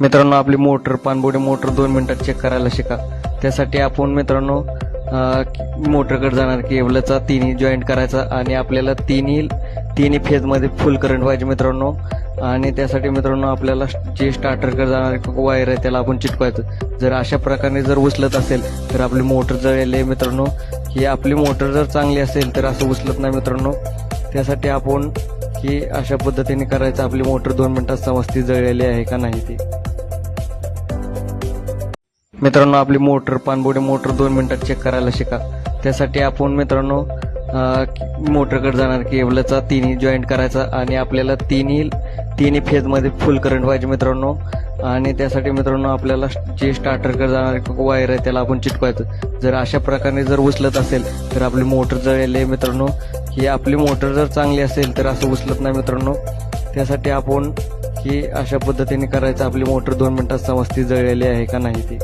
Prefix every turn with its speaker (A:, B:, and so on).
A: मित्रांनो, आपली मोटर पाणबुडी मोटर 2 मिनिटात चेक करायला शिका. त्यासाठी आपण मित्रांनो मोटरकडे जाणार, केबलचा तिन्ही जॉईंट करायचा आणि आपल्याला तिन्ही फेजमध्ये फुल करंट पाहिजे मित्रांनो. आणि त्यासाठी मित्रांनो आपल्याला जे स्टार्टरकडे जाणार वायर आहे त्याला आपण चिटकवायचं. जर अशा प्रकारे जर उचलत असेल तर आपली मोटर जळलेली आहे मित्रांनो. ही आपली मोटर जर चांगली असेल तर असं उचलत नाही मित्रांनो. त्यासाठी आपण ही अशा पद्धतीने करायचं. आपली मोटर 2 मिनिटात समजती जळलेली आहे का नाही ती. मित्रांनो, आपली मोटर पाणबुडी मोटर 2 मिनिटात चेक करायला शिका. त्यासाठी आपण मित्रांनो मोटरकडे जाणार, केबलचा तिन्ही जॉईंट करायचा आणि आपल्याला तिन्ही फेजमध्ये फुल करंट पाहिजे मित्रांनो. आणि त्यासाठी मित्रांनो आपल्याला जे स्टार्टरकडे जाणार वायर आहे त्याला आपण चिटकवायचं. जर अशा प्रकारे जर उचलत असेल तर आपली मोटर जळलेली आहे मित्रांनो. ही आपली मोटर जर चांगली असेल तर असं उचलत नाही मित्रांनो. त्यासाठी आपण ही अशा पद्धतीने करायचं. आपली मोटर 2 मिनिटात समजती जळलेली आहे का नाही ती.